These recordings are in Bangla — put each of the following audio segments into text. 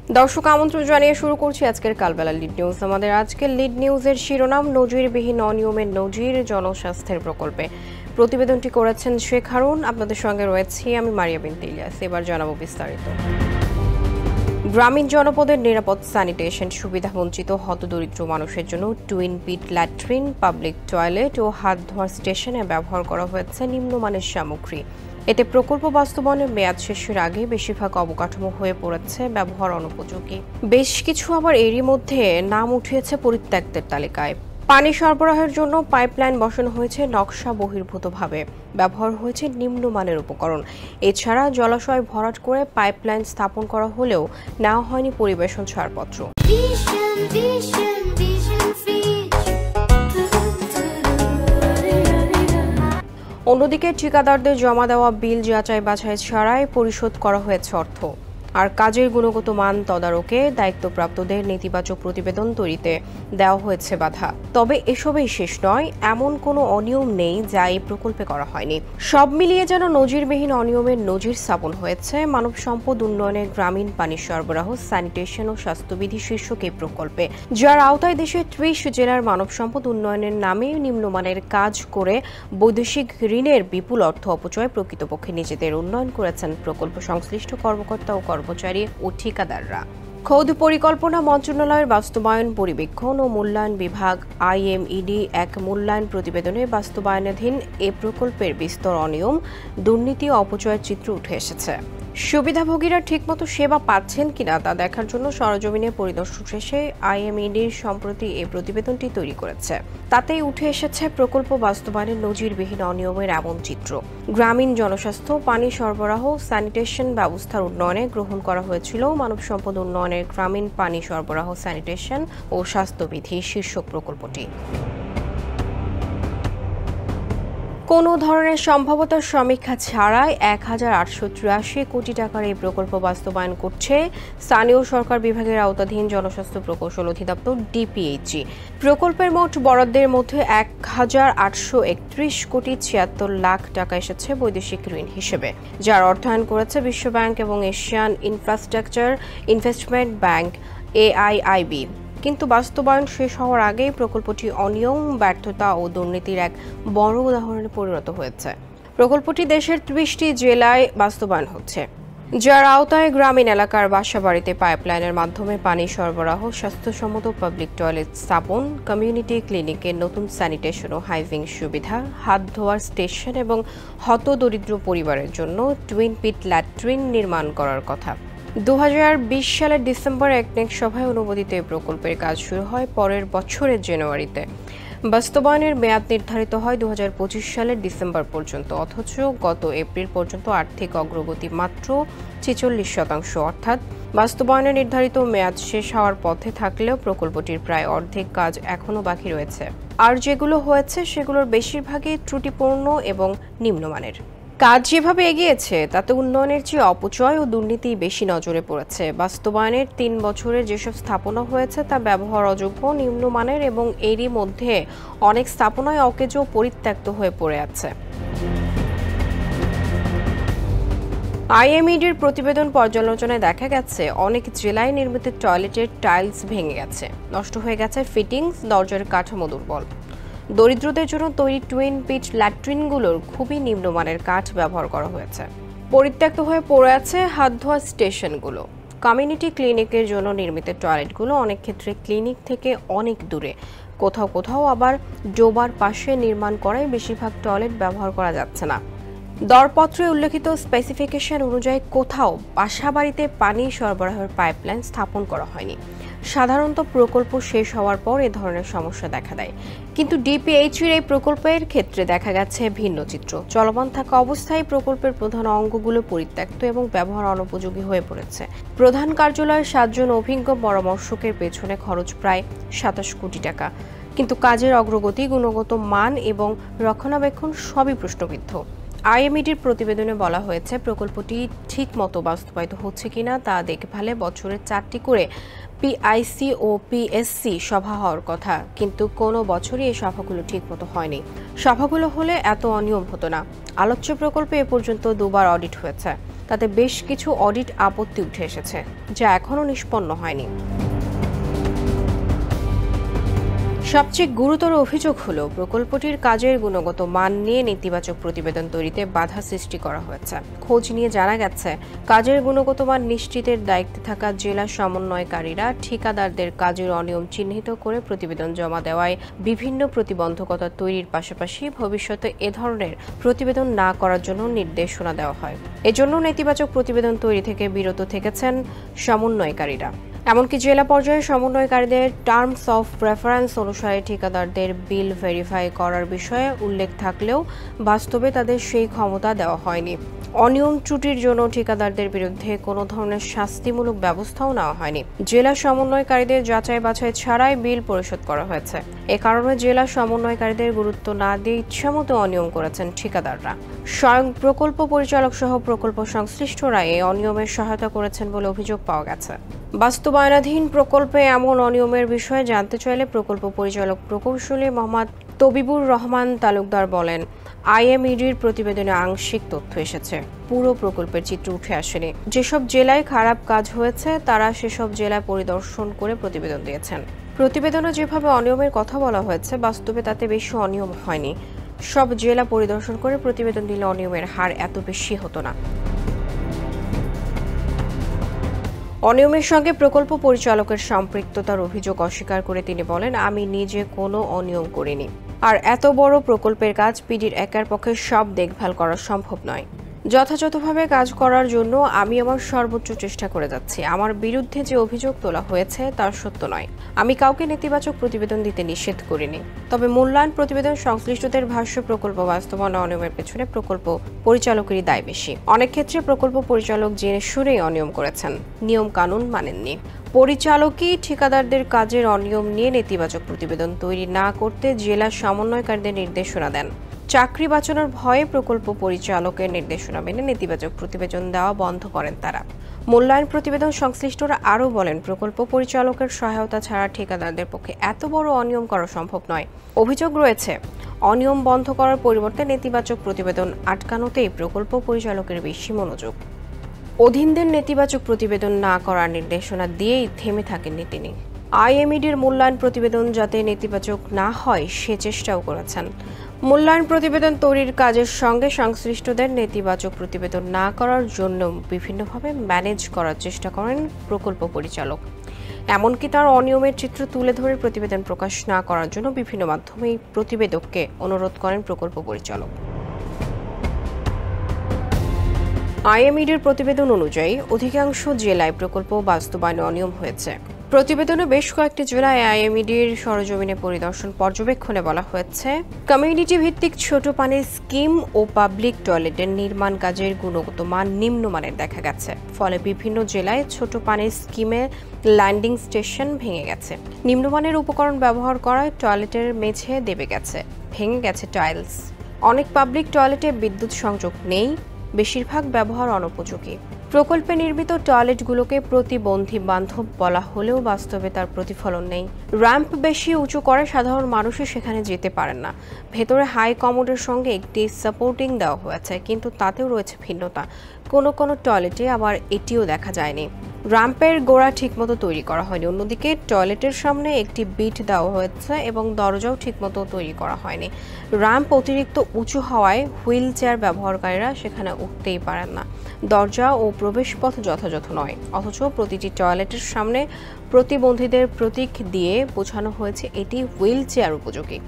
দর্শক আমন্ত্রণ জানিয়ে শুরু করছি আজকের কালবেলা লিড নিউজ। আমাদের আজকের লিড নিউজের শিরোনাম নজিরবিহীন অনিয়মের নজির জনস্বাস্থ্যের প্রকল্পে। প্রতিবেদনটি করেছেন শেখ হারুন। আপনাদের সঙ্গে রয়েছি আমি মারিয়া বিনতে ইলিয়াস। এবার জানাবো বিস্তারিত। গ্রামীণ জনপদের নিরাপদ স্যানিটেশন সুবিধা বঞ্চিত হতদরিদ্র মানুষের জন্য টুইন পিট ল্যাট্রিন, পাবলিক টয়লেট ও হাত ধোয়ার স্টেশনে ব্যবহার করা হয়েছে নিম্নমানের সামগ্রী। এতে প্রকল্প বাস্তবায়নের মেয়াদ শেষের আগে বেশিরভাগ অবকাঠামো হয়ে পড়েছে ব্যবহার অনুপযোগী। বেশ কিছু আবার এরই মধ্যে নাম উঠিয়েছে পরিত্যক্তের তালিকায়। পানি সরবরাহের জন্য পাইপলাইন বসানো হয়েছে নকশা বহির্ভূতভাবে, ব্যবহার হয়েছে নিম্নমানের উপকরণ। এছাড়া জলাশয় ভরাট করে পাইপলাইন স্থাপন করা হলেও নেওয়া হয়নি পরিবেশন ছাড়পত্র। অন্যদিকে ঠিকাদারদের জমা দেওয়া বিল যাচাই বাছাই ছাড়াই পরিশোধ করা হয়েছে অর্থ। আর কাজের গুণগত মান তদারকে দায়িত্বপ্রাপ্তদের নেতিবাচক প্রতিবেদন তৈরিতে দেওয়া হয়েছে বাধা। তবে এসবেই শেষ নয়, এমন কোনো অনিয়ম নেই যা এই প্রকল্পে করা হয়নি। সব মিলিয়ে যেন নজিরবিহীন অনিয়মের নজির স্থাপন হয়েছে মানব সম্পদ উন্নয়নের গ্রামীণ পানি সরবরাহ, স্যানিটেশন ও স্বাস্থ্যবিধি শীর্ষক এই প্রকল্পে, যার আওতায় দেশের ৩০ জেলার মানব সম্পদ উন্নয়নের নামে নিম্নমানের কাজ করে বৈদেশিক ঋণের বিপুল অর্থ অপচয় প্রকৃতপক্ষে নিজেদের উন্নয়ন করেছেন প্রকল্প সংশ্লিষ্ট কর্মকর্তা ও কর্মচারী ও ঠিকাদাররা। খোদ পরিকল্পনা মন্ত্রণালয়ের বাস্তবায়ন পরিবীক্ষণ ও মূল্যায়ন বিভাগ IMED এক মূল্যায়ন প্রতিবেদনে বাস্তবায়নাধীন এ প্রকল্পের বিস্তর অনিয়ম, দুর্নীতি ও অপচয়ের চিত্র উঠে এসেছে। সুবিধাভোগীরা ঠিকমতো সেবা পাচ্ছেন কিনা তা দেখার জন্য সরজমিনে পরিদর্শন শেষে IMED সম্প্রতি এই প্রতিবেদনটি তৈরি করেছে। তাতেই উঠে এসেছে প্রকল্প বাস্তবায়নের নজিরবিহীন অনিয়মের এমন চিত্র। গ্রামীণ জনস্বাস্থ্য, পানি সরবরাহ, স্যানিটেশন ব্যবস্থার উন্নয়নে গ্রহণ করা হয়েছিল মানব সম্পদ উন্নয়নের গ্রামীণ পানি সরবরাহ, স্যানিটেশন ও স্বাস্থ্যবিধি শীর্ষক প্রকল্পটি। কোনো ধরনের সম্ভাব্যতার সমীক্ষা ছাড়াই ১,৮৮৩ কোটি টাকার এই প্রকল্প বাস্তবায়ন করছে স্থানীয় সরকার বিভাগের আওতাধীন জনস্বাস্থ্য প্রকৌশল অধিদপ্তর DPHE। প্রকল্পের মোট বরাদ্দের মধ্যে ১,৮৩১ কোটি ৭৬ লাখ টাকা এসেছে বৈদেশিক ঋণ হিসেবে, যার অর্থায়ন করেছে বিশ্বব্যাংক এবং Asian infrastructure investment bank AIIB। কিন্তু বাস্তবায়ন শেষ হওয়ার আগেই প্রকল্পটি অনিয়ম, ব্যর্থতা ও দুর্নীতির এক বড় উদাহরণে পরিণত হয়েছে। প্রকল্পটি দেশের ৩০টি জেলায় বাস্তবায়ন হচ্ছে, যার আওতায় গ্রামীণ এলাকার বাসাবাড়িতে পাইপলাইনের মাধ্যমে পানি সরবরাহ, স্বাস্থ্যসম্মত পাবলিক টয়লেট স্থাপন, কমিউনিটি ক্লিনিকের নতুন স্যানিটেশন ও হাইজিন সুবিধা, হাত ধোয়ার স্টেশন এবং হতদরিদ্র পরিবারের জন্য টুইন পিট ল্যাট্রিন নির্মাণ করার কথা। ২০২০ সালের ডিসেম্বর একনেক সভায় অনুমোদিত এই প্রকল্পের কাজ শুরু হয় পরের বছরের জানুয়ারিতে। বাস্তবায়নের মেয়াদ নির্ধারিত হয় ২০২৫ সালের ডিসেম্বর পর্যন্ত, অথচ গত এপ্রিল পর্যন্ত আর্থিক অগ্রগতি মাত্র ৪৬%, অর্থাৎ বাস্তবায়নের নির্ধারিত মেয়াদ শেষ হওয়ার পথে থাকলেও প্রকল্পটির প্রায় অর্ধেক কাজ এখনও বাকি রয়েছে। আর যেগুলো হয়েছে সেগুলোর বেশিরভাগই ত্রুটিপূর্ণ এবং নিম্নমানের। কাজ যেভাবে এগিয়েছে তাতে উন্নয়নের চেয়ে অপচয় ও দুর্নীতি বেশি নজরে পড়েছে। বাস্তবায়নের ৩ বছরে যেসব স্থাপনা হয়েছে তা ব্যবহার অযোগ্য, নিম্নমানের এবং এরই মধ্যে অনেক স্থাপনায় অকেজো পরিত্যক্ত হয়ে পড়ে আছে। IMEDর প্রতিবেদন পর্যালোচনায় দেখা গেছে অনেক জেলায় নির্মিত টয়লেটের টাইলস ভেঙে গেছে, নষ্ট হয়ে গেছে ফিটিংস, দরজার কাঠামো দুর্বল। দরিদ্রদের জন্য তৈরি টুইন পিট ল্যাট্রিনগুলোর খুবই নিম্নমানের কাঠ ব্যবহার করা হয়েছে। পরিত্যক্ত হয়ে পড়ে আছে হাত ধোয়া স্টেশনগুলো। কমিউনিটি ক্লিনিকের জন্য নির্মিত টয়লেটগুলো অনেক ক্ষেত্রে ক্লিনিক থেকে অনেক দূরে, কোথাও কোথাও আবার ডোবার পাশে নির্মাণ করায় বেশিরভাগ টয়লেট ব্যবহার করা যাচ্ছে না। দরপত্রে উল্লেখিত স্পেসিফিকেশন অনুযায়ী কোথাও বাসাবাড়িতে পানি সরবরাহের পাইপলাইন স্থাপন করা হয়নি। সাধারণত প্রকল্প শেষ হওয়ার পর এ ধরনের সমস্যা দেখা দেয়, কিন্তু DPHEর এই প্রকল্পের ক্ষেত্রে দেখা গেছে ভিন্ন চিত্র। চলমান থাকা অবস্থায় প্রকল্পের প্রধান অঙ্গগুলো পরিত্যক্ত এবং ব্যবহার অনুপযোগী হয়ে পড়েছে। প্রধান কার্যালয়ের ৭ জন অভিজ্ঞ পরামর্শকের পেছনে খরচ প্রায় ২৭ কোটি টাকা, কিন্তু কাজের অগ্রগতি, গুণগত মান এবং রক্ষণাবেক্ষণ সবই প্রশ্নবিদ্ধ। IMEDর প্রতিবেদনে বলা হয়েছে প্রকল্পটি ঠিক মতো বাস্তবায়িত হচ্ছে কিনা তা দেখভালে বছরে ৪টি করে PIC ও PSC সভা হওয়ার কথা, কিন্তু কোনো বছরই এই সভাগুলো ঠিকমতো হয়নি। সভাগুলো হলে এত অনিয়ম হতো না। আলোচ্য প্রকল্পে এ পর্যন্ত 2বার অডিট হয়েছে। তাতে বেশ কিছু অডিট আপত্তি উঠে এসেছে, যা এখনও নিষ্পন্ন হয়নি। সবচেয়ে গুরুতর অভিযোগ হল প্রকল্পটির কাজের গুণগত মান নিয়ে নেতিবাচক প্রতিবেদন তৈরিতে বাধা সৃষ্টি করা হয়েছে। খোঁজ নিয়ে জানা গেছে, কাজের গুণগত মান নিশ্চিতের দায়িত্বে থাকা জেলা সমন্বয়কারীরা ঠিকাদারদের কাজের অনিয়ম চিহ্নিত করে প্রতিবেদন জমা দেওয়ায় বিভিন্ন প্রতিবন্ধকতা তৈরির পাশাপাশি ভবিষ্যতে এ ধরনের প্রতিবেদন না করার জন্য নির্দেশনা দেওয়া হয়। এজন্য নেতিবাচক প্রতিবেদন তৈরি থেকে বিরত থেকেছেন সমন্বয়কারীরা। এমনকি জেলা পর্যায়ে সমন্বয়কারীদের টার্মস অফ প্রেফারেন্স অনুসারে ঠিকাদারদের বিল ভেরিফাই করার বিষয়ে উল্লেখ থাকলেও বাস্তবে তাদের সেই ক্ষমতা দেওয়া হয়নি। অনিয়ম ত্রুটির জন্য ঠিকাদারদের বিরুদ্ধে কোনো ধরনের শাস্তিমূলক ব্যবস্থাও নেওয়া হয়নি। জেলা সমন্বয়কারীদের যাচাই বাছাই ছাড়াই বিল পরিশোধ করা হয়েছে। এ কারণে জেলা সমন্বয়কারীদের গুরুত্ব না দিয়ে ইচ্ছামতো অনিয়ম করেছেন ঠিকাদাররা। স্বয়ং প্রকল্প পরিচালক সহ প্রকল্প সংশ্লিষ্টরা এই অনিয়মের সহায়তা করেছেন বলে অভিযোগ পাওয়া গেছে। বাস্তবায়নাধীন প্রকল্পে এমন অনিয়মের বিষয়ে জানতে চাইলে প্রকল্প পরিচালক প্রকৌশলী মোহাম্মদ তবিবুর রহমান তালুকদার বলেন, আইএমইডির প্রতিবেদনে আংশিক তথ্য এসেছে, পুরো প্রকল্পের চিত্র উঠে আসেনি। যেসব জেলায় খারাপ কাজ হয়েছে তারা সেসব জেলায় পরিদর্শন করে প্রতিবেদন দিয়েছেন। প্রতিবেদনে যেভাবে অনিয়মের কথা বলা হয়েছে, বাস্তবে তাতে বেশি অনিয়ম হয়নি। সব জেলা পরিদর্শন করে প্রতিবেদন দিলে অনিয়মের হার এত বেশি হতো না। অনিয়মের সঙ্গে প্রকল্প পরিচালকের সম্পৃক্ততার অভিযোগ অস্বীকার করে তিনি বলেন, আমি নিজে কোনো অনিয়ম করিনি। আর এত বড় প্রকল্পের কাজ পিডির একার পক্ষে সব দেখভাল করা সম্ভব নয়। যথাযথভাবে কাজ করার জন্য আমি আমার সর্বোচ্চ চেষ্টা করে যাচ্ছি। আমার বিরুদ্ধে যে অভিযোগ তোলা হয়েছে তা সত্য নয়। আমি কাউকে নেতিবাচক প্রতিবেদন দিতে নিষেধ করিনি। তবে মূল্যায়ন প্রতিবেদন সংশ্লিষ্টদের ভাষ্য, প্রকল্প বাস্তবায়ন অনিয়মের পেছনে প্রকল্প পরিচালকেরই দায় বেশি। অনেক ক্ষেত্রে প্রকল্প পরিচালক জেনে শুনেই অনিয়ম করেছেন, নিয়ম কানুন মানেননি। পরিচালকই ঠিকাদারদের কাজের অনিয়ম নিয়ে নেতিবাচক প্রতিবেদন তৈরি না করতে জেলা সমন্বয়কারীদের নির্দেশনা দেন। চাকরি বাঁচানোর ভয়ে প্রকল্প পরিচালকের নির্দেশনা মেনে নেতিবাচক প্রতিবেদন দেওয়া বন্ধ করেন তারা। মূল্যায়ন প্রতিবেদন সংশ্লিষ্টরা আরও বলেন, প্রকল্প পরিচালকের সহায়তা ছাড়া ঠিকাদারদের পক্ষে এত বড় অনিয়ম করা সম্ভব নয়। অভিযোগ রয়েছে, অনিয়ম বন্ধ করার পরিবর্তে নেতিবাচক প্রতিবেদন আটকানোতেই প্রকল্প পরিচালকের বেশি মনোযোগ। অধীনদের নেতিবাচক প্রতিবেদন না করার নির্দেশনা দিয়েই থেমে থাকেননি তিনি। আইএমইডির মূল্যায়ন প্রতিবেদন যাতে নেতিবাচক না হয় সে চেষ্টাও করেছেন। মূল্যায়ন প্রতিবেদন তৈরির কাজের সঙ্গে সংশ্লিষ্টদের নেতিবাচক প্রতিবেদন না করার জন্য বিভিন্নভাবে ম্যানেজ করার চেষ্টা করেন প্রকল্প পরিচালক। এমনকি তার অনিয়মের চিত্র তুলে ধরে প্রতিবেদন প্রকাশ না করার জন্য বিভিন্ন মাধ্যমে প্রতিবেদককে অনুরোধ করেন প্রকল্প পরিচালক। আইএমইডির প্রতিবেদন অনুযায়ী অধিকাংশ জেলায় প্রকল্প বাস্তবায়নে অনিয়ম হয়েছে। প্রতিবেদনে বেশ কয়েকটি জেলায় আইএমইডির সরেজমিনে পরিদর্শন পর্যবেক্ষণে বলা হয়েছে, কমিউনিটি ভিত্তিক ছোট পানির স্কিম ও পাবলিক টয়লেটের নির্মাণ কাজের গুণগত মান নিম্নমানের দেখা গেছে। ফলে বিভিন্ন জেলায় ছোট পানির স্কিমে ল্যান্ডিং স্টেশন ভেঙে গেছে। নিম্নমানের উপকরণ ব্যবহার করায় টয়লেটের মেঝে দেবে গেছে, ভেঙে গেছে টাইলস। অনেক পাবলিক টয়লেটে বিদ্যুৎ সংযোগ নেই, বেশিরভাগ ব্যবহার অনুপযোগী। প্রকল্পে নির্মিত টয়লেটগুলোকে প্রতিবন্ধী বান্ধব বলা হলেও বাস্তবে তার প্রতিফলন নেই। র্যাম্প বেশি উঁচু করে সাধারণ মানুষই সেখানে যেতে পারেন না। ভেতরে হাই কমোডের সঙ্গে একটি সাপোর্টিং দেওয়া হয়েছে, কিন্তু তাতেও রয়েছে ভিন্নতা। কোনো কোনো টয়লেটে আবার এটিও দেখা যায়নি। র্যাম্পের গোড়া ঠিকমতো তৈরি করা হয়নি। অন্যদিকে টয়লেটের সামনে একটি বিট দেওয়া হয়েছে এবং দরজাও ঠিকমতো তৈরি করা হয়নি। র্যাম্প অতিরিক্ত উঁচু হওয়ায় হুইল চেয়ার ব্যবহারকারীরা সেখানে উঠতেই পারেন না। দরজা ও প্রবেশপথ যথাযথ নয়, অথচ প্রতিটি টয়লেটের সামনে প্রতিবন্ধীদের প্রতীক দিয়ে বোঝানো হয়েছে এটি হুইল চেয়ার উপযোগী।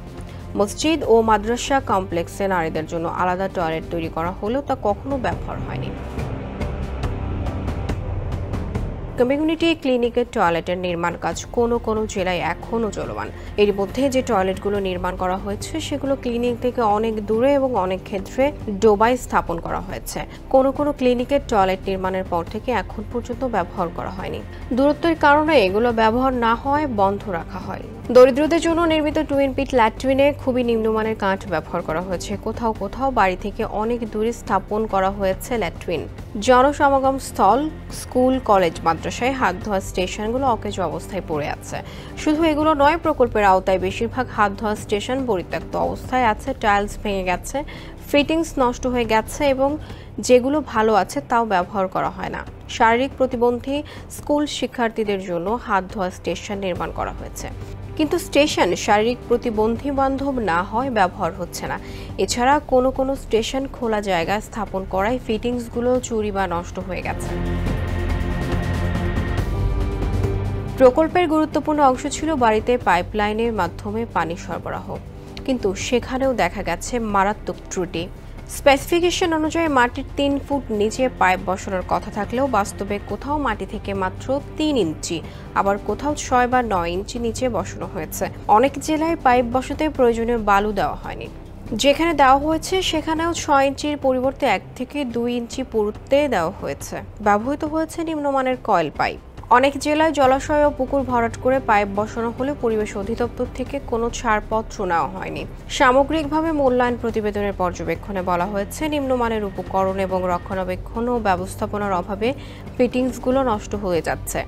মসজিদ ও মাদ্রাসা কমপ্লেক্সে নারীদের জন্য আলাদা টয়লেট তৈরি করা হলেও তা কখনো ব্যবহার হয়নি। কমিউনিটি ক্লিনিকের টয়লেটের নির্মাণ কাজ কোনো কোনো জেলায় এখনও চলমান। এর মধ্যে যে টয়লেটগুলো নির্মাণ করা হয়েছে সেগুলো ক্লিনিক থেকে অনেক দূরে এবং অনেক ক্ষেত্রে ডোবায় স্থাপন করা হয়েছে। কোনো কোনো ক্লিনিকের টয়লেট নির্মাণের পর থেকে এখন পর্যন্ত ব্যবহার করা হয়নি। দূরত্বের কারণে এগুলো ব্যবহার না হওয়ায় বন্ধ রাখা হয়। দরিদ্রদের জন্য নির্মিত টুইন পিট ল্যাট্রিনে খুবই নিম্নমানের কাঠ ব্যবহার করা হয়েছে। কোথাও কোথাও বাড়ি থেকে অনেক দূরে স্থাপন করা হয়েছে ল্যাট্রিন। জনসমাগম স্থল, স্কুল, কলেজ, মাদ্রাসায় হাত ধোয়া স্টেশনগুলো অকেজো অবস্থায় পড়ে আছে। শুধু এগুলো নয়, প্রকল্পের আওতায় বেশিরভাগ হাত ধোয়া স্টেশন পরিত্যক্ত অবস্থায় আছে। টাইলস ভেঙে গেছে, ফিটিংস নষ্ট হয়ে গেছে এবং যেগুলো ভালো আছে তাও ব্যবহার করা হয় না। শারীরিক প্রতিবন্ধী স্কুল শিক্ষার্থীদের জন্য হাত ধোয়া স্টেশন নির্মাণ করা হয়েছে, কিন্তু স্টেশন শারীরিক প্রতিবন্ধী বান্ধব না হয় ব্যবহার হচ্ছে না। এছাড়া কোনো স্টেশন খোলা জায়গায় স্থাপন করায় ফিটিংসগুলো চুরি বা নষ্ট হয়ে গেছে। প্রকল্পের গুরুত্বপূর্ণ অংশ ছিল বাড়িতে পাইপলাইনের মাধ্যমে পানি সরবরাহ, কিন্তু সেখানেও দেখা গেছে মারাত্মক ত্রুটি। স্পেসিফিকেশন অনুযায়ী মাটির 3 ফুট নিচে পাইপ বসানোর কথা থাকলেও বাস্তবে কোথাও মাটি থেকে মাত্র 3 ইঞ্চি, আবার কোথাও 6 বা 9 ইঞ্চি নিচে বসানো হয়েছে। অনেক জেলায় পাইপ বসাতে প্রয়োজনীয় বালু দেওয়া হয়নি, যেখানে দেওয়া হয়েছে সেখানেও 6 ইঞ্চির পরিবর্তে 1 থেকে 2 ইঞ্চি পুরুত্বে দেওয়া হয়েছে। ব্যবহৃত হয়েছে নিম্নমানের কয়েল পাইপ। অনেক জেলায় জলাশয় ও পুকুর ভরাট করে পাইপ বসানো হলে পরিবেশ অধিদপ্তর থেকে কোনো ছাড়পত্র নেওয়া হয়নি। সামগ্রিকভাবে মূল্যায়ন প্রতিবেদনের পর্যবেক্ষণে বলা হয়েছে, নিম্নমানের উপকরণ এবং রক্ষণাবেক্ষণ ও ব্যবস্থাপনার অভাবে ফিটিংসগুলো নষ্ট হয়ে যাচ্ছে।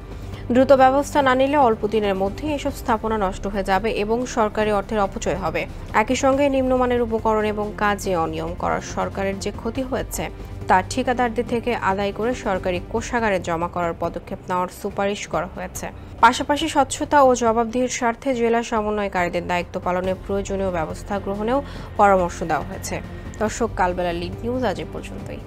দ্রুত ব্যবস্থা না নিলে অল্প দিনের মধ্যেই এসব স্থাপনা নষ্ট হয়ে যাবে এবং সরকারি অর্থের অপচয় হবে। একই সঙ্গে নিম্নমানের উপকরণ এবং কাজে অনিয়ম করার সরকারের যে ক্ষতি হয়েছে তা ঠিকাদারদের থেকে আদায় করে সরকারি কোষাগারে জমা করার পদক্ষেপ নেওয়ার সুপারিশ করা হয়েছে। পাশাপাশি স্বচ্ছতা ও জবাবদিহির স্বার্থে জেলা সমন্বয়কারীদের দায়িত্ব পালনে প্রয়োজনীয় ব্যবস্থা গ্রহণেও পরামর্শ দেওয়া হয়েছে। দর্শক, কালবেলা লিড নিউজ আজ এ পর্যন্তই।